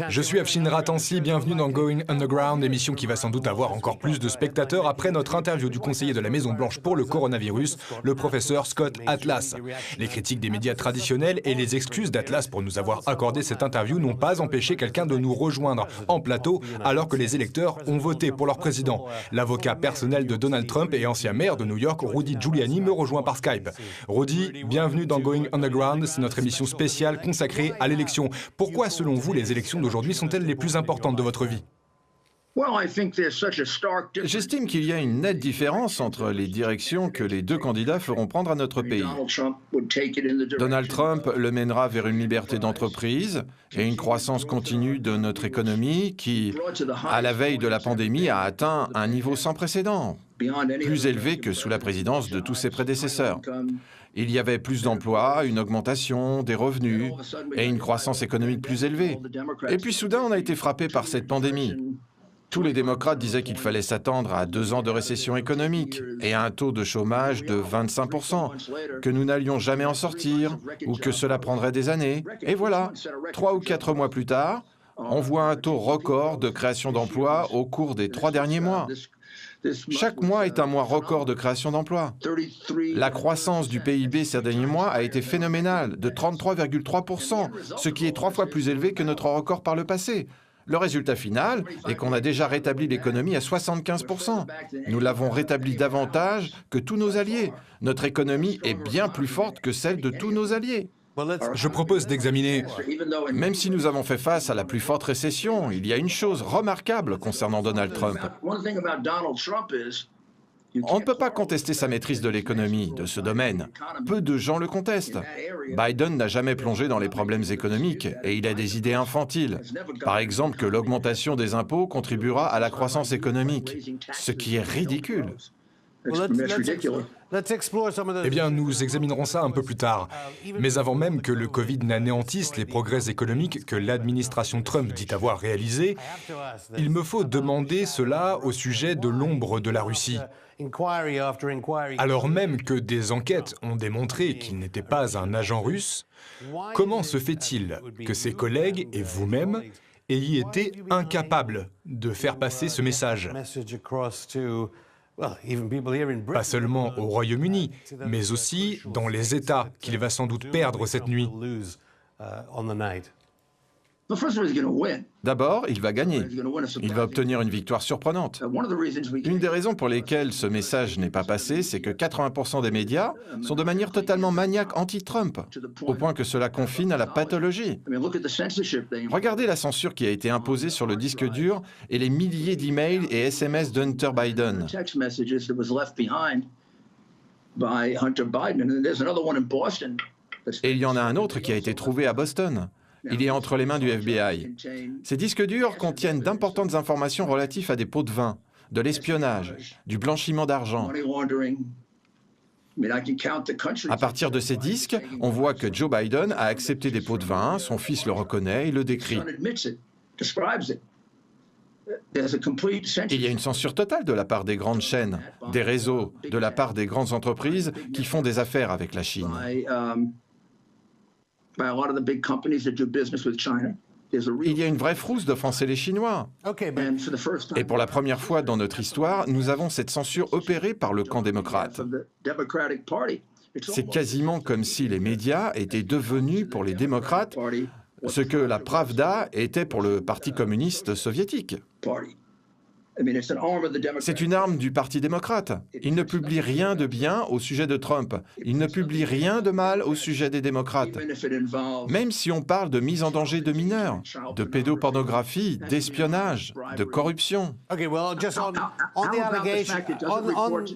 Je suis Afshin Ratansi, bienvenue dans Going Underground, émission qui va sans doute avoir encore plus de spectateurs après notre interview du conseiller de la Maison-Blanche pour le coronavirus, le professeur Scott Atlas. Les critiques des médias traditionnels et les excuses d'Atlas pour nous avoir accordé cette interview n'ont pas empêché quelqu'un de nous rejoindre en plateau alors que les électeurs ont voté pour leur président. L'avocat personnel de Donald Trump et ancien maire de New York, Rudy Giuliani, me rejoint par Skype. Rudy, bienvenue dans Going Underground, c'est notre émission spéciale consacrée à l'élection. Pourquoi, selon vous, les élections d'aujourd'hui sont-elles les plus importantes de votre vie? J'estime qu'il y a une nette différence entre les directions que les deux candidats feront prendre à notre pays. Donald Trump le mènera vers une liberté d'entreprise et une croissance continue de notre économie qui, à la veille de la pandémie, a atteint un niveau sans précédent, plus élevé que sous la présidence de tous ses prédécesseurs. Il y avait plus d'emplois, une augmentation des revenus et une croissance économique plus élevée. Et puis soudain, on a été frappé par cette pandémie. Tous les démocrates disaient qu'il fallait s'attendre à 2 ans de récession économique et à un taux de chômage de 25%, que nous n'allions jamais en sortir ou que cela prendrait des années. Et voilà, 3 ou 4 mois plus tard, on voit un taux record de création d'emplois au cours des 3 derniers mois. Chaque mois est un mois record de création d'emplois. La croissance du PIB ces derniers mois a été phénoménale, de 33,3%, ce qui est 3 fois plus élevé que notre record par le passé. Le résultat final est qu'on a déjà rétabli l'économie à 75%. Nous l'avons rétabli davantage que tous nos alliés. Notre économie est bien plus forte que celle de tous nos alliés. Je propose d'examiner... Même si nous avons fait face à la plus forte récession, il y a une chose remarquable concernant Donald Trump. On ne peut pas contester sa maîtrise de l'économie, de ce domaine. Peu de gens le contestent. Biden n'a jamais plongé dans les problèmes économiques et il a des idées infantiles. Par exemple, que l'augmentation des impôts contribuera à la croissance économique, ce qui est ridicule. Eh bien, nous examinerons ça un peu plus tard. Mais avant même que le Covid n'anéantisse les progrès économiques que l'administration Trump dit avoir réalisés, il me faut demander cela au sujet de l'ombre de la Russie. Alors même que des enquêtes ont démontré qu'il n'était pas un agent russe, comment se fait-il que ses collègues et vous-même ayez été incapables de faire passer ce message ? Pas seulement au Royaume-Uni, mais aussi dans les États qu'il va sans doute perdre cette nuit. D'abord, il va gagner. Il va obtenir une victoire surprenante. Une des raisons pour lesquelles ce message n'est pas passé, c'est que 80% des médias sont de manière totalement maniaque anti-Trump, au point que cela confine à la pathologie. Regardez la censure qui a été imposée sur le disque dur et les milliers d'emails et SMS d'Hunter Biden. Et il y en a un autre qui a été trouvé à Boston. Il est entre les mains du FBI. Ces disques durs contiennent d'importantes informations relatives à des pots de vin, de l'espionnage, du blanchiment d'argent. À partir de ces disques, on voit que Joe Biden a accepté des pots de vin, son fils le reconnaît et le décrit. Il y a une censure totale de la part des grandes chaînes, des réseaux, de la part des grandes entreprises qui font des affaires avec la Chine. Il y a une vraie frousse d'offenser les Chinois. Et pour la première fois dans notre histoire, nous avons cette censure opérée par le camp démocrate. C'est quasiment comme si les médias étaient devenus pour les démocrates ce que la Pravda était pour le Parti communiste soviétique. C'est une arme du Parti démocrate. Il ne publie rien de bien au sujet de Trump. Il ne publie rien de mal au sujet des démocrates. Même si on parle de mise en danger de mineurs, de pédopornographie, d'espionnage, de corruption.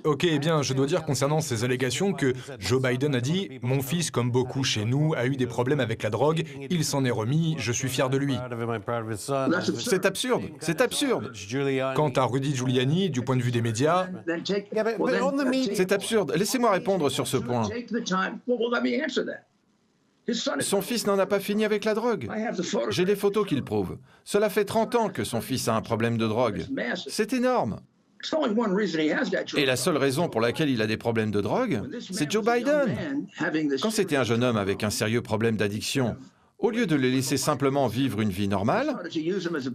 Ok, eh bien, je dois dire concernant ces allégations que Joe Biden a dit « Mon fils, comme beaucoup chez nous, a eu des problèmes avec la drogue, il s'en est remis, je suis fier de lui. » C'est absurde, c'est absurde. Quant à Rudy Giuliani, du point de vue des médias... C'est absurde. Laissez-moi répondre sur ce point. Son fils n'en a pas fini avec la drogue. J'ai des photos qui le prouvent. Cela fait 30 ans que son fils a un problème de drogue. C'est énorme. Et la seule raison pour laquelle il a des problèmes de drogue, c'est Joe Biden. Quand c'était un jeune homme avec un sérieux problème d'addiction, Au lieu de le laisser simplement vivre une vie normale,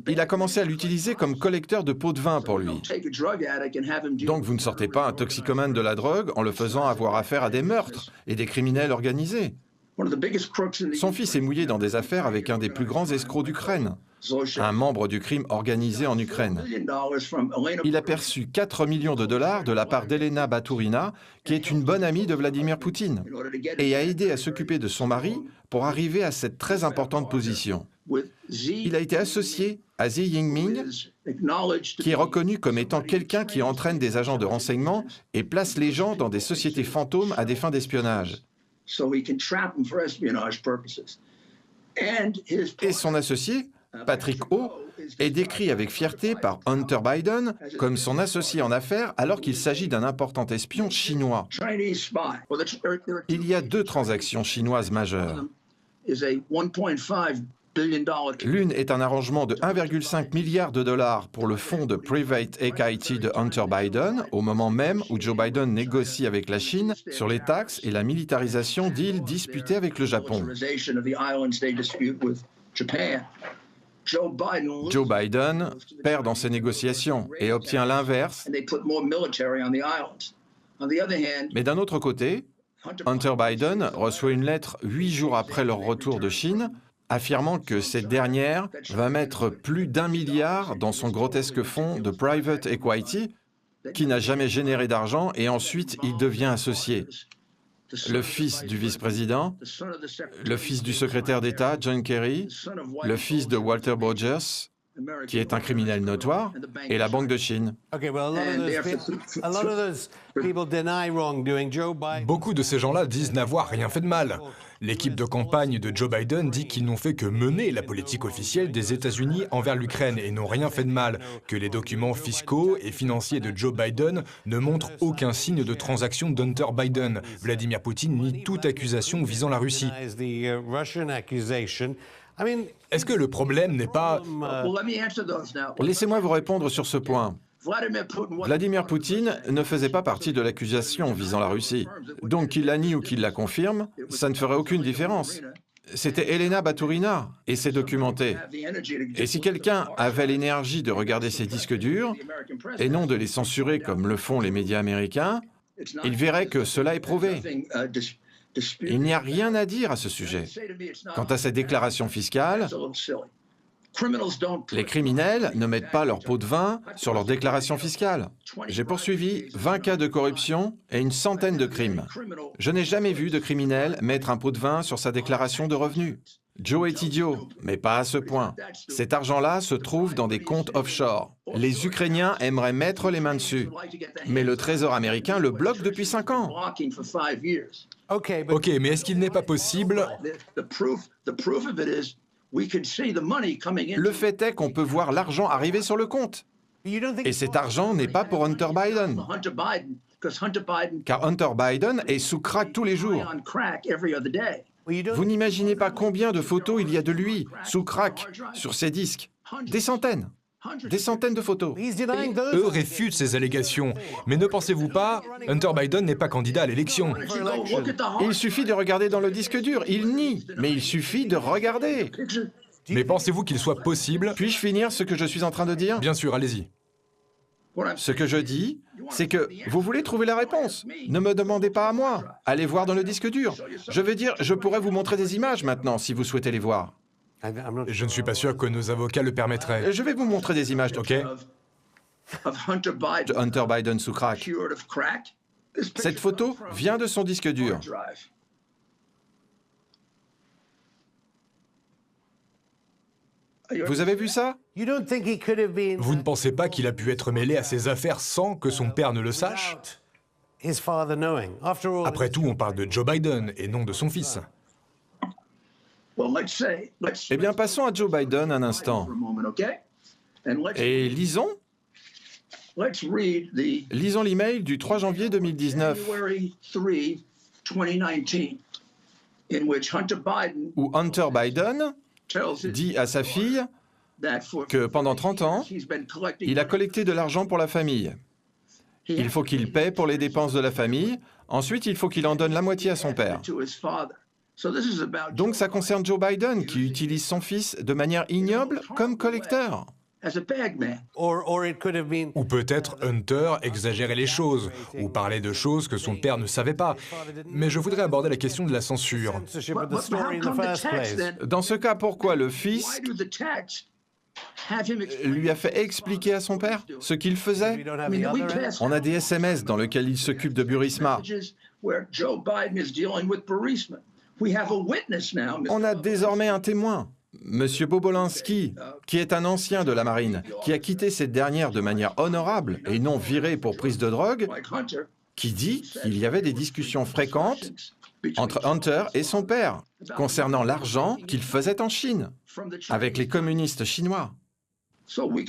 il a commencé à l'utiliser comme collecteur de pots de vin pour lui. Donc vous ne sortez pas un toxicomane de la drogue en le faisant avoir affaire à des meurtres et des criminels organisés. Son fils est mouillé dans des affaires avec un des plus grands escrocs d'Ukraine, un membre du crime organisé en Ukraine. Il a perçu 4 millions de dollars de la part d'Elena Baturina, qui est une bonne amie de Vladimir Poutine, et a aidé à s'occuper de son mari pour arriver à cette très importante position. Il a été associé à Xi Jinping, qui est reconnu comme étant quelqu'un qui entraîne des agents de renseignement et place les gens dans des sociétés fantômes à des fins d'espionnage. Et son associé, Patrick Ho, est décrit avec fierté par Hunter Biden comme son associé en affaires alors qu'il s'agit d'un important espion chinois. Il y a 2 transactions chinoises majeures. L'une est un arrangement de 1,5 milliard de dollars pour le fonds de Private Equity de Hunter Biden, au moment même où Joe Biden négocie avec la Chine sur les taxes et la militarisation d'îles disputées avec le Japon. Joe Biden perd dans ces négociations et obtient l'inverse. Mais d'un autre côté, Hunter Biden reçoit une lettre 8 jours après leur retour de Chine, affirmant que cette dernière va mettre plus d'1 milliard dans son grotesque fonds de Private Equity, qui n'a jamais généré d'argent, et ensuite il devient associé. Le fils du vice-président, le fils du secrétaire d'État, John Kerry, le fils de Walter Borges, qui est un criminel notoire, et la Banque de Chine. Beaucoup de ces gens-là disent n'avoir rien fait de mal. L'équipe de campagne de Joe Biden dit qu'ils n'ont fait que mener la politique officielle des États-Unis envers l'Ukraine et n'ont rien fait de mal, que les documents fiscaux et financiers de Joe Biden ne montrent aucun signe de transaction d'Hunter Biden. Vladimir Poutine nie toute accusation visant la Russie. Est-ce que le problème n'est pas... Laissez-moi vous répondre sur ce point. Vladimir Poutine ne faisait pas partie de l'accusation visant la Russie. Donc qu'il la nie ou qu'il la confirme, ça ne ferait aucune différence. C'était Elena Baturina, et c'est documenté. Et si quelqu'un avait l'énergie de regarder ses disques durs, et non de les censurer comme le font les médias américains, il verrait que cela est prouvé. Il n'y a rien à dire à ce sujet. Quant à cette déclaration fiscale, les criminels ne mettent pas leur pot de vin sur leur déclaration fiscale. J'ai poursuivi 20 cas de corruption et une centaine de crimes. Je n'ai jamais vu de criminel mettre un pot de vin sur sa déclaration de revenus. Joe est idiot, mais pas à ce point. Cet argent-là se trouve dans des comptes offshore. Les Ukrainiens aimeraient mettre les mains dessus, mais le Trésor américain le bloque depuis 5 ans. Ok, mais est-ce qu'il n'est pas possible... Le fait est qu'on peut voir l'argent arriver sur le compte. Et cet argent n'est pas pour Hunter Biden. Car Hunter Biden est sous crack tous les jours. Vous n'imaginez pas combien de photos il y a de lui, sous crack, sur ses disques. Des centaines de photos. Eux réfutent ces allégations. Mais ne pensez-vous pas, Hunter Biden n'est pas candidat à l'élection. Il suffit de regarder dans le disque dur. Il nie, mais il suffit de regarder. Mais pensez-vous qu'il soit possible... Puis-je finir ce que je suis en train de dire? Bien sûr, allez-y. Ce que je dis, c'est que vous voulez trouver la réponse. Ne me demandez pas à moi. Allez voir dans le disque dur. Je veux dire, je pourrais vous montrer des images maintenant, si vous souhaitez les voir. Je ne suis pas sûr que nos avocats le permettraient. Je vais vous montrer des images, OK? De Hunter Biden sous crack. Cette photo vient de son disque dur. Vous avez vu ça? Vous ne pensez pas qu'il a pu être mêlé à ces affaires sans que son père ne le sache? Après tout, on parle de Joe Biden et non de son fils. Eh bien, passons à Joe Biden un instant. Et lisons l'email du 3 janvier 2019, où Hunter Biden dit à sa fille que pendant 30 ans, il a collecté de l'argent pour la famille. Il faut qu'il paie pour les dépenses de la famille, ensuite il faut qu'il en donne la moitié à son père. Donc ça concerne Joe Biden, qui utilise son fils de manière ignoble comme collecteur. Ou peut-être Hunter exagérait les choses, ou parlait de choses que son père ne savait pas. Mais je voudrais aborder la question de la censure. Dans ce cas, pourquoi le fils lui a fait expliquer à son père ce qu'il faisait? On a des SMS dans lesquels il s'occupe de Burisma. On a désormais un témoin, M. Bobolinski, qui est un ancien de la marine, qui a quitté cette dernière de manière honorable et non viré pour prise de drogue, qui dit qu'il y avait des discussions fréquentes entre Hunter et son père concernant l'argent qu'il faisait en Chine, avec les communistes chinois.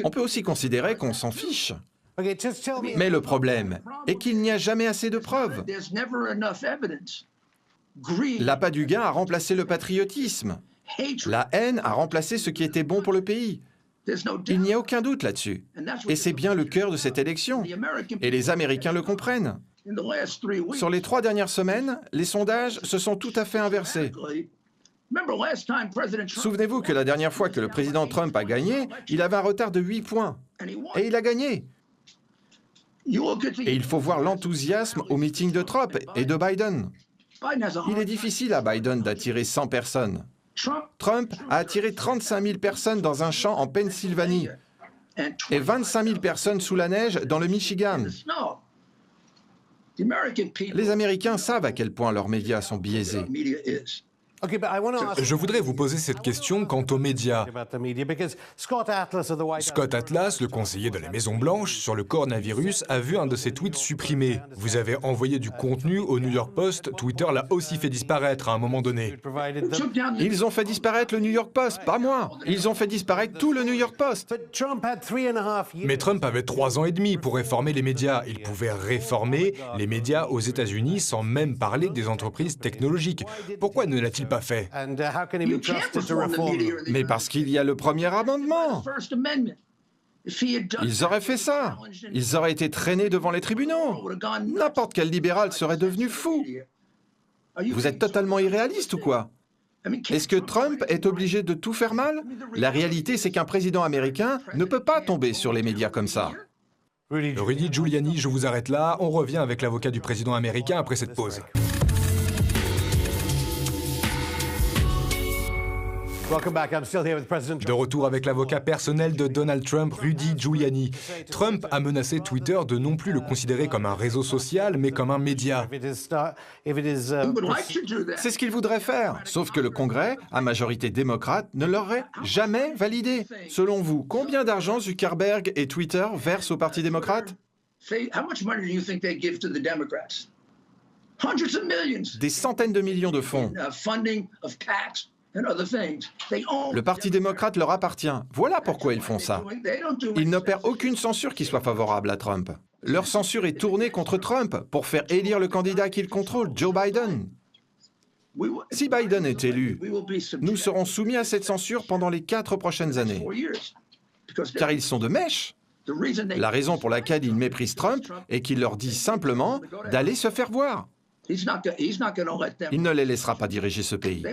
On peut aussi considérer qu'on s'en fiche. Mais le problème est qu'il n'y a jamais assez de preuves. L'appât du gain a remplacé le patriotisme. La haine a remplacé ce qui était bon pour le pays. Il n'y a aucun doute là-dessus. Et c'est bien le cœur de cette élection. Et les Américains le comprennent. Sur les 3 dernières semaines, les sondages se sont tout à fait inversés. Souvenez-vous que la dernière fois que le président Trump a gagné, il avait un retard de 8 points. Et il a gagné. Et il faut voir l'enthousiasme au meeting de Trump et de Biden. Il est difficile à Biden d'attirer 100 personnes. Trump a attiré 35 000 personnes dans un champ en Pennsylvanie et 25 000 personnes sous la neige dans le Michigan. Les Américains savent à quel point leurs médias sont biaisés. Je voudrais vous poser cette question quant aux médias. Scott Atlas, le conseiller de la Maison-Blanche sur le coronavirus, a vu un de ses tweets supprimé. Vous avez envoyé du contenu au New York Post, Twitter l'a aussi fait disparaître à un moment donné. Ils ont fait disparaître le New York Post, pas moi. Ils ont fait disparaître tout le New York Post. Mais Trump avait 3 ans et demi pour réformer les médias. Il pouvait réformer les médias aux États-Unis sans même parler des entreprises technologiques. Pourquoi ne l'a-t-il pas fait? Mais parce qu'il y a le premier amendement. Ils auraient fait ça. Ils auraient été traînés devant les tribunaux. N'importe quel libéral serait devenu fou. Vous êtes totalement irréaliste ou quoi? Est-ce que Trump est obligé de tout faire mal? La réalité, c'est qu'un président américain ne peut pas tomber sur les médias comme ça. Rudy Giuliani, je vous arrête là. On revient avec l'avocat du président américain après cette pause. De retour avec l'avocat personnel de Donald Trump, Rudy Giuliani. Trump a menacé Twitter de non plus le considérer comme un réseau social, mais comme un média. C'est ce qu'il voudrait faire, sauf que le Congrès, à majorité démocrate, ne l'aurait jamais validé. Selon vous, combien d'argent Zuckerberg et Twitter versent au Parti démocrate? Des centaines de millions de fonds. Le Parti démocrate leur appartient. Voilà pourquoi ils font ça. Ils n'opèrent aucune censure qui soit favorable à Trump. Leur censure est tournée contre Trump pour faire élire le candidat qu'ils contrôlent, Joe Biden. Si Biden est élu, nous serons soumis à cette censure pendant les 4 prochaines années. Car ils sont de mèche. La raison pour laquelle ils méprisent Trump est qu'il leur dit simplement d'aller se faire voir. Il ne les laissera pas diriger ce pays.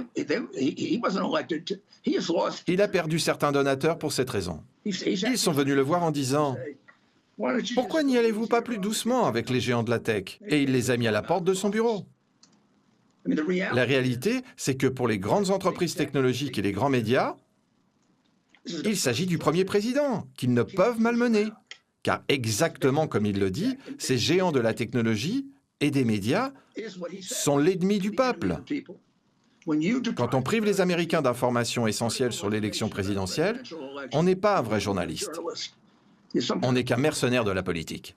Il a perdu certains donateurs pour cette raison. Ils sont venus le voir en disant « Pourquoi n'y allez-vous pas plus doucement avec les géants de la tech ?» Et il les a mis à la porte de son bureau. La réalité, c'est que pour les grandes entreprises technologiques et les grands médias, il s'agit du premier président, qu'ils ne peuvent malmener. Car exactement comme il le dit, ces géants de la technologie et des médias sont l'ennemi du peuple. Quand on prive les Américains d'informations essentielles sur l'élection présidentielle, on n'est pas un vrai journaliste. On n'est qu'un mercenaire de la politique.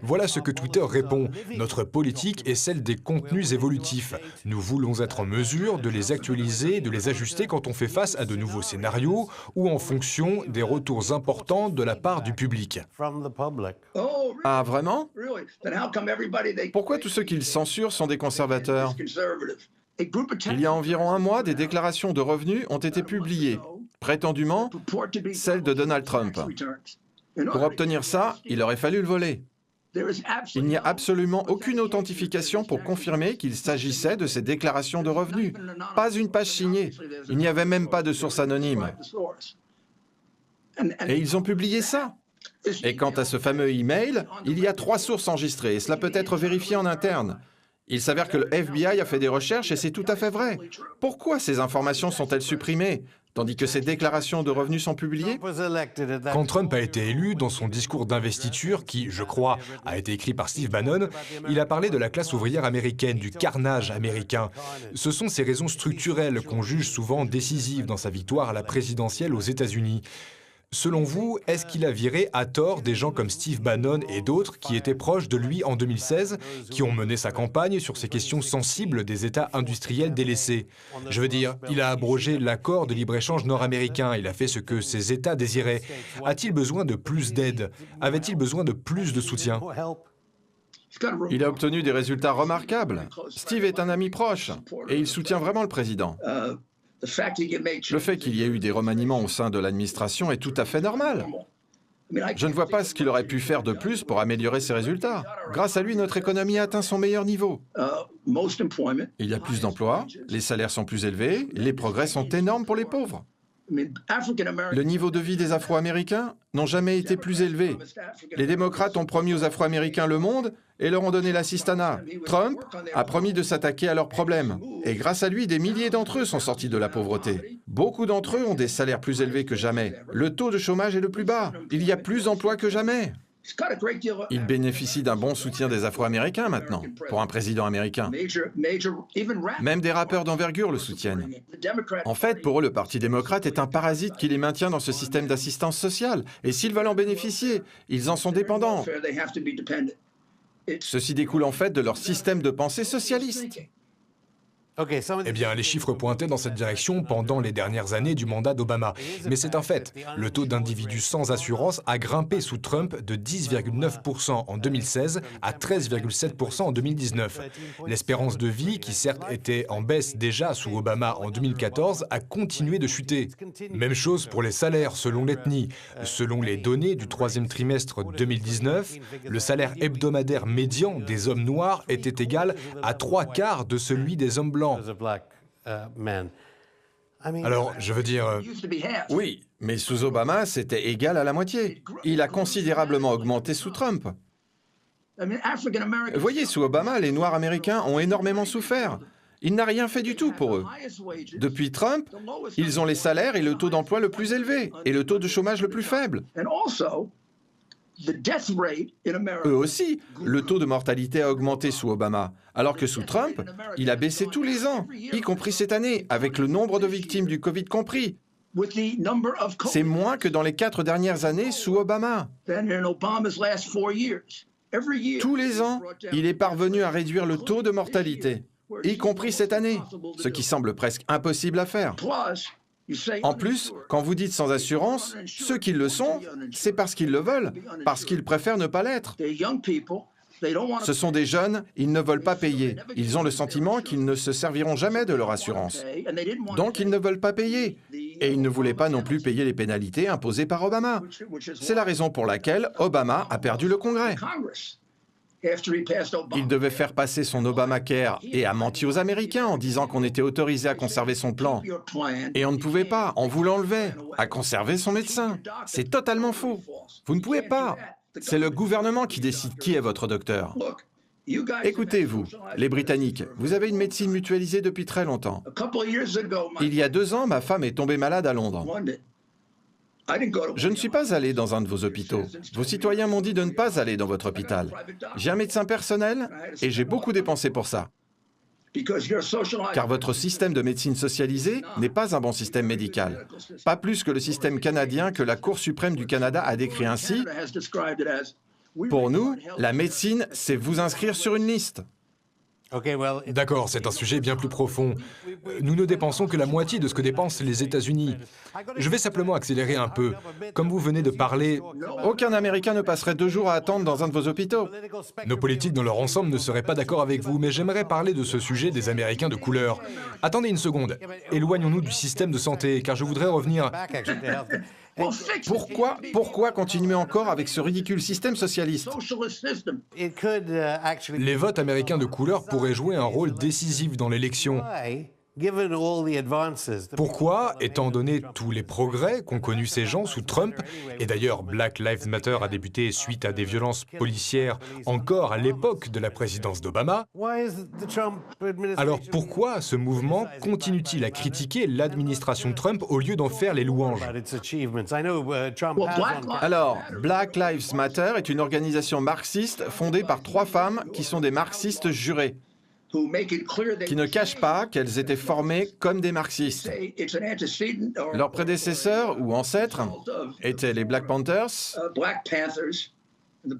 Voilà ce que Twitter répond. Notre politique est celle des contenus évolutifs. Nous voulons être en mesure de les actualiser, de les ajuster quand on fait face à de nouveaux scénarios ou en fonction des retours importants de la part du public. Ah, vraiment? Pourquoi tous ceux qu'ils censurent sont des conservateurs? Il y a environ un mois, des déclarations de revenus ont été publiées, prétendument celles de Donald Trump. Pour obtenir ça, il aurait fallu le voler. Il n'y a absolument aucune authentification pour confirmer qu'il s'agissait de ces déclarations de revenus. Pas une page signée. Il n'y avait même pas de source anonyme. Et ils ont publié ça. Et quant à ce fameux email, il y a 3 sources enregistrées et cela peut être vérifié en interne. Il s'avère que le FBI a fait des recherches et c'est tout à fait vrai. Pourquoi ces informations sont-elles supprimées, tandis que ces déclarations de revenus sont publiées? Quand Trump a été élu, dans son discours d'investiture, qui, je crois, a été écrit par Steve Bannon, il a parlé de la classe ouvrière américaine, du carnage américain. Ce sont ces raisons structurelles qu'on juge souvent décisives dans sa victoire à la présidentielle aux États-Unis. Selon vous, est-ce qu'il a viré à tort des gens comme Steve Bannon et d'autres qui étaient proches de lui en 2016, qui ont mené sa campagne sur ces questions sensibles des États industriels délaissés? Je veux dire, il a abrogé l'accord de libre-échange nord-américain, il a fait ce que ces États désiraient. A-t-il besoin de plus d'aide? Avait-il besoin de plus de soutien? Il a obtenu des résultats remarquables. Steve est un ami proche et il soutient vraiment le président. Le fait qu'il y ait eu des remaniements au sein de l'administration est tout à fait normal. Je ne vois pas ce qu'il aurait pu faire de plus pour améliorer ses résultats. Grâce à lui, notre économie a atteint son meilleur niveau. Il y a plus d'emplois, les salaires sont plus élevés, les progrès sont énormes pour les pauvres. Le niveau de vie des Afro-Américains n'ont jamais été plus élevé. Les démocrates ont promis aux Afro-Américains le monde et leur ont donné l'assistanat. Trump a promis de s'attaquer à leurs problèmes. Et grâce à lui, des milliers d'entre eux sont sortis de la pauvreté. Beaucoup d'entre eux ont des salaires plus élevés que jamais. Le taux de chômage est le plus bas. Il y a plus d'emplois que jamais. Il bénéficie d'un bon soutien des Afro-Américains maintenant, pour un président américain. Même des rappeurs d'envergure le soutiennent. En fait, pour eux, le Parti démocrate est un parasite qui les maintient dans ce système d'assistance sociale. Et s'ils veulent en bénéficier, ils en sont dépendants. Ceci découle en fait de leur système de pensée socialiste. Eh bien, les chiffres pointaient dans cette direction pendant les dernières années du mandat d'Obama. Mais c'est un fait. Le taux d'individus sans assurance a grimpé sous Trump de 10,9% en 2016 à 13,7% en 2019. L'espérance de vie, qui certes était en baisse déjà sous Obama en 2014, a continué de chuter. Même chose pour les salaires selon l'ethnie. Selon les données du 3e trimestre 2019, le salaire hebdomadaire médian des hommes noirs était égal à 3/4 de celui des hommes blancs. Alors, je veux dire... Oui, mais sous Obama, c'était égal à la moitié. Il a considérablement augmenté sous Trump. Voyez, sous Obama, les Noirs américains ont énormément souffert. Il n'a rien fait du tout pour eux. Depuis Trump, ils ont les salaires et le taux d'emploi le plus élevé, et le taux de chômage le plus faible. Eux aussi, le taux de mortalité a augmenté sous Obama, alors que sous Trump, il a baissé tous les ans, y compris cette année, avec le nombre de victimes du Covid compris. C'est moins que dans les 4 dernières années sous Obama. Tous les ans, il est parvenu à réduire le taux de mortalité, y compris cette année, ce qui semble presque impossible à faire. En plus, quand vous dites sans assurance, ceux qui le sont, c'est parce qu'ils le veulent, parce qu'ils préfèrent ne pas l'être. Ce sont des jeunes, ils ne veulent pas payer. Ils ont le sentiment qu'ils ne se serviront jamais de leur assurance. Donc ils ne veulent pas payer. Et ils ne voulaient pas non plus payer les pénalités imposées par Obama. C'est la raison pour laquelle Obama a perdu le Congrès. Il devait faire passer son Obamacare et a menti aux Américains en disant qu'on était autorisé à conserver son plan. Et on ne pouvait pas, on vous l'enlevait, à conserver son médecin. C'est totalement faux. Vous ne pouvez pas. C'est le gouvernement qui décide qui est votre docteur. Écoutez, vous, les Britanniques, vous avez une médecine mutualisée depuis très longtemps. Il y a 2 ans, ma femme est tombée malade à Londres. Je ne suis pas allé dans un de vos hôpitaux. Vos citoyens m'ont dit de ne pas aller dans votre hôpital. J'ai un médecin personnel et j'ai beaucoup dépensé pour ça. Car votre système de médecine socialisée n'est pas un bon système médical. Pas plus que le système canadien que la Cour suprême du Canada a décrit ainsi. Pour nous, la médecine, c'est vous inscrire sur une liste. D'accord, c'est un sujet bien plus profond. Nous ne dépensons que la moitié de ce que dépensent les États-Unis. Je vais simplement accélérer un peu. Comme vous venez de parler... Aucun Américain ne passerait 2 jours à attendre dans un de vos hôpitaux. Nos politiques dans leur ensemble ne seraient pas d'accord avec vous, mais j'aimerais parler de ce sujet des Américains de couleur. Attendez une seconde. Éloignons-nous du système de santé, car je voudrais revenir... Pourquoi continuer encore avec ce ridicule système socialiste? Les votes américains de couleur pourraient jouer un rôle décisif dans l'élection. Pourquoi, étant donné tous les progrès qu'ont connus ces gens sous Trump, et d'ailleurs Black Lives Matter a débuté suite à des violences policières encore à l'époque de la présidence d'Obama, alors pourquoi ce mouvement continue-t-il à critiquer l'administration Trump au lieu d'en faire les louanges? Alors, Black Lives Matter est une organisation marxiste fondée par 3 femmes qui sont des marxistes jurés, qui ne cachent pas qu'elles étaient formées comme des marxistes. Leurs prédécesseurs ou ancêtres étaient les Black Panthers,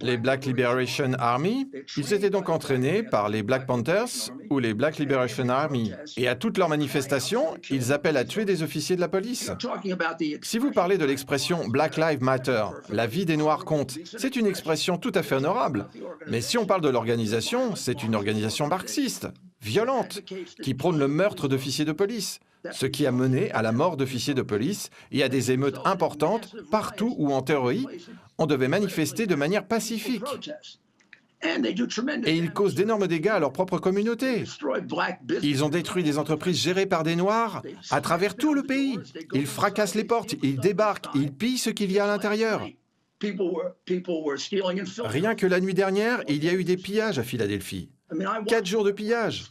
les Black Liberation Army. Ils étaient donc entraînés par les Black Panthers ou les Black Liberation Army. Et à toutes leurs manifestations, ils appellent à tuer des officiers de la police. Si vous parlez de l'expression Black Lives Matter, la vie des Noirs compte, c'est une expression tout à fait honorable. Mais si on parle de l'organisation, c'est une organisation marxiste, violente, qui prône le meurtre d'officiers de police, ce qui a mené à la mort d'officiers de police et à des émeutes importantes partout où en théorie, on devait manifester de manière pacifique. Et ils causent d'énormes dégâts à leur propre communauté. Ils ont détruit des entreprises gérées par des Noirs à travers tout le pays. Ils fracassent les portes, ils débarquent, ils pillent ce qu'il y a à l'intérieur. Rien que la nuit dernière, il y a eu des pillages à Philadelphie. 4 jours de pillage.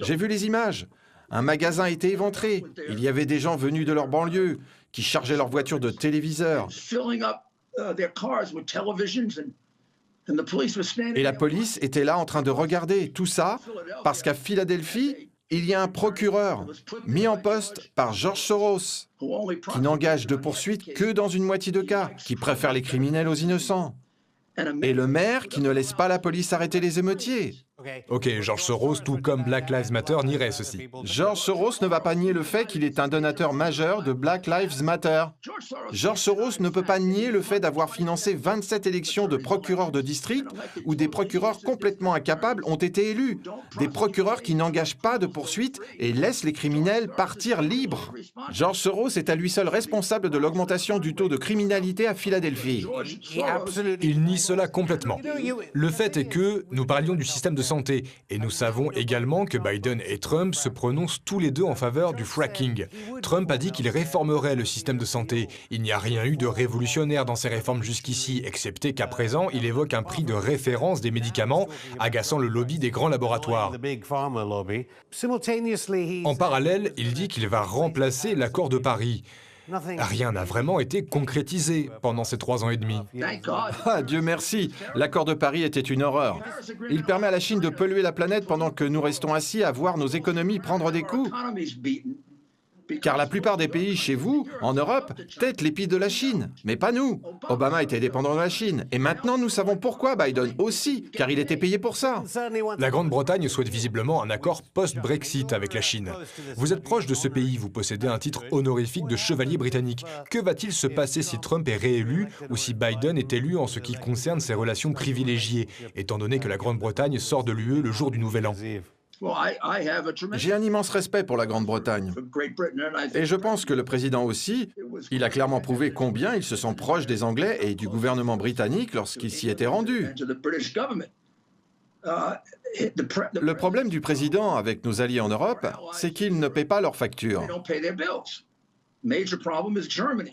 J'ai vu les images. Un magasin a été éventré. Il y avait des gens venus de leur banlieue qui chargeaient leurs voitures de téléviseurs. Et la police était là en train de regarder tout ça parce qu'à Philadelphie, il y a un procureur mis en poste par George Soros qui n'engage de poursuite que dans une moitié de cas, qui préfère les criminels aux innocents. Et le maire qui ne laisse pas la police arrêter les émeutiers. Ok, George Soros, tout comme Black Lives Matter, nierait ceci. George Soros ne va pas nier le fait qu'il est un donateur majeur de Black Lives Matter. George Soros ne peut pas nier le fait d'avoir financé 27 élections de procureurs de district où des procureurs complètement incapables ont été élus. Des procureurs qui n'engagent pas de poursuite et laissent les criminels partir libres. George Soros est à lui seul responsable de l'augmentation du taux de criminalité à Philadelphie. Il nie cela complètement. Le fait est que nous parlions du système de santé et nous savons également que Biden et Trump se prononcent tous les deux en faveur du fracking. Trump a dit qu'il réformerait le système de santé. Il n'y a rien eu de révolutionnaire dans ces réformes jusqu'ici, excepté qu'à présent, il évoque un prix de référence des médicaments, agaçant le lobby des grands laboratoires. En parallèle, il dit qu'il va remplacer l'accord de Paris. Rien n'a vraiment été concrétisé pendant ces 3 ans et demi. Ah, Dieu merci, l'accord de Paris était une horreur. Il permet à la Chine de polluer la planète pendant que nous restons assis à voir nos économies prendre des coups. Car la plupart des pays chez vous, en Europe, têtent les pieds de la Chine, mais pas nous. Obama était dépendant de la Chine, et maintenant nous savons pourquoi Biden aussi, car il était payé pour ça. La Grande-Bretagne souhaite visiblement un accord post-Brexit avec la Chine. Vous êtes proche de ce pays, vous possédez un titre honorifique de chevalier britannique. Que va-t-il se passer si Trump est réélu ou si Biden est élu en ce qui concerne ses relations privilégiées, étant donné que la Grande-Bretagne sort de l'UE le jour du Nouvel An? J'ai un immense respect pour la Grande-Bretagne. Et je pense que le président aussi, il a clairement prouvé combien il se sent proche des Anglais et du gouvernement britannique lorsqu'il s'y était rendu. Le problème du président avec nos alliés en Europe, c'est qu'ils ne paient pas leurs factures.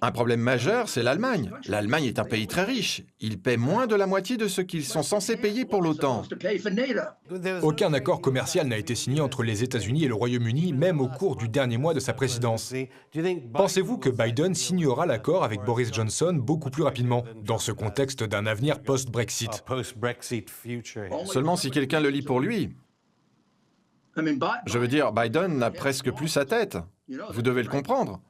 Un problème majeur, c'est l'Allemagne. L'Allemagne est un pays très riche. Ils paient moins de la moitié de ce qu'ils sont censés payer pour l'OTAN. Aucun accord commercial n'a été signé entre les États-Unis et le Royaume-Uni, même au cours du dernier mois de sa présidence. Pensez-vous que Biden signera l'accord avec Boris Johnson beaucoup plus rapidement, dans ce contexte d'un avenir post-Brexit? Seulement si quelqu'un le lit pour lui. Je veux dire, Biden n'a presque plus sa tête. Vous devez le comprendre.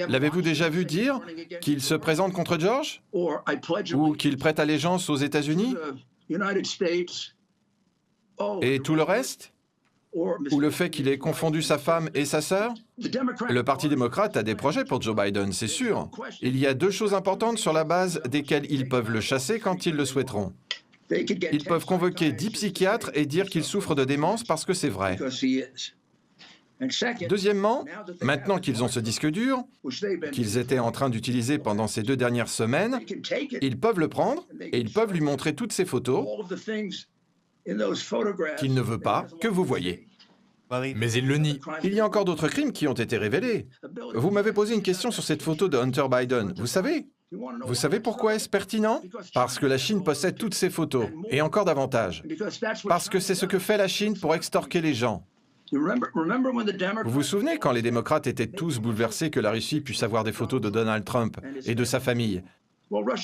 L'avez-vous déjà vu dire qu'il se présente contre George? Ou qu'il prête allégeance aux États-Unis? Et tout le reste? Ou le fait qu'il ait confondu sa femme et sa sœur? Le Parti démocrate a des projets pour Joe Biden, c'est sûr. Il y a 2 choses importantes sur la base desquelles ils peuvent le chasser quand ils le souhaiteront. Ils peuvent convoquer 10 psychiatres et dire qu'il souffre de démence parce que c'est vrai. Deuxièmement, maintenant qu'ils ont ce disque dur, qu'ils étaient en train d'utiliser pendant ces 2 dernières semaines, ils peuvent le prendre et ils peuvent lui montrer toutes ces photos qu'il ne veut pas que vous voyez. Mais il le nie. Il y a encore d'autres crimes qui ont été révélés. Vous m'avez posé une question sur cette photo de Hunter Biden. Vous savez pourquoi est-ce pertinent? Parce que la Chine possède toutes ces photos, et encore davantage. Parce que c'est ce que fait la Chine pour extorquer les gens. Vous vous souvenez quand les démocrates étaient tous bouleversés que la Russie puisse avoir des photos de Donald Trump et de sa famille?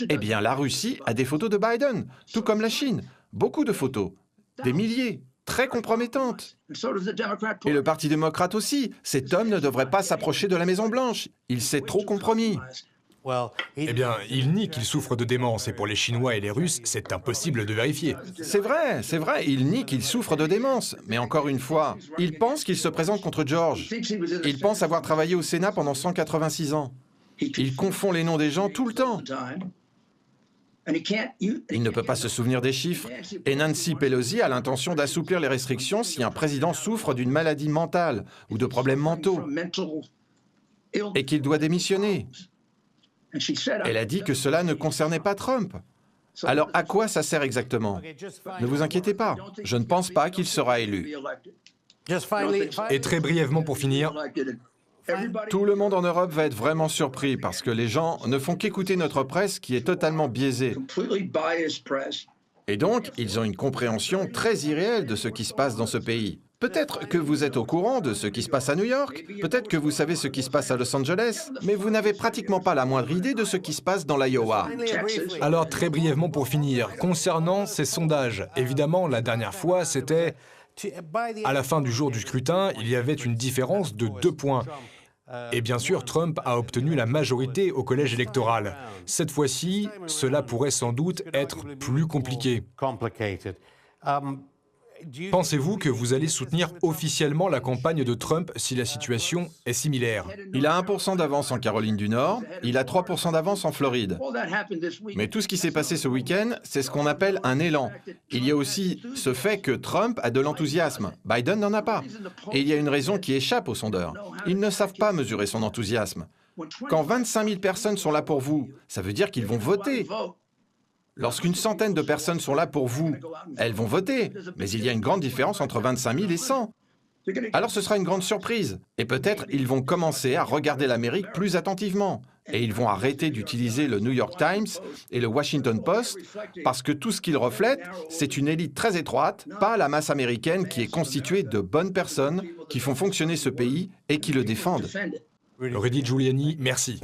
Eh bien, la Russie a des photos de Biden, tout comme la Chine. Beaucoup de photos, des milliers, très compromettantes. Et le Parti démocrate aussi. Cet homme ne devrait pas s'approcher de la Maison-Blanche. Il s'est trop compromis. Eh bien, il nie qu'il souffre de démence, et pour les Chinois et les Russes, c'est impossible de vérifier. C'est vrai, il nie qu'il souffre de démence. Mais encore une fois, il pense qu'il se présente contre George. Il pense avoir travaillé au Sénat pendant 186 ans. Il confond les noms des gens tout le temps. Il ne peut pas se souvenir des chiffres. Et Nancy Pelosi a l'intention d'assouplir les restrictions si un président souffre d'une maladie mentale ou de problèmes mentaux et qu'il doit démissionner. Elle a dit que cela ne concernait pas Trump. Alors à quoi ça sert exactement? Ne vous inquiétez pas, je ne pense pas qu'il sera élu. Et très brièvement pour finir, tout le monde en Europe va être vraiment surpris parce que les gens ne font qu'écouter notre presse qui est totalement biaisée. Et donc, ils ont une compréhension très irréelle de ce qui se passe dans ce pays. Peut-être que vous êtes au courant de ce qui se passe à New York, peut-être que vous savez ce qui se passe à Los Angeles, mais vous n'avez pratiquement pas la moindre idée de ce qui se passe dans l'Iowa. alors très brièvement pour finir, concernant ces sondages, évidemment, la dernière fois, c'était... À la fin du jour du scrutin, il y avait une différence de 2 points. Et bien sûr, Trump a obtenu la majorité au collège électoral. Cette fois-ci, cela pourrait sans doute être plus compliqué. Pensez-vous que vous allez soutenir officiellement la campagne de Trump si la situation est similaire? Il a 1% d'avance en Caroline du Nord, il a 3% d'avance en Floride. Mais tout ce qui s'est passé ce week-end, c'est ce qu'on appelle un élan. Il y a aussi ce fait que Trump a de l'enthousiasme. Biden n'en a pas. Et il y a une raison qui échappe aux sondeurs. Ils ne savent pas mesurer son enthousiasme. Quand 25 000 personnes sont là pour vous, ça veut dire qu'ils vont voter. Lorsqu'une centaine de personnes sont là pour vous, elles vont voter. Mais il y a une grande différence entre 25 000 et 100. Alors ce sera une grande surprise. Et peut-être ils vont commencer à regarder l'Amérique plus attentivement. Et ils vont arrêter d'utiliser le New York Times et le Washington Post parce que tout ce qu'ils reflètent, c'est une élite très étroite, pas la masse américaine qui est constituée de bonnes personnes qui font fonctionner ce pays et qui le défendent. Rudy Giuliani, merci.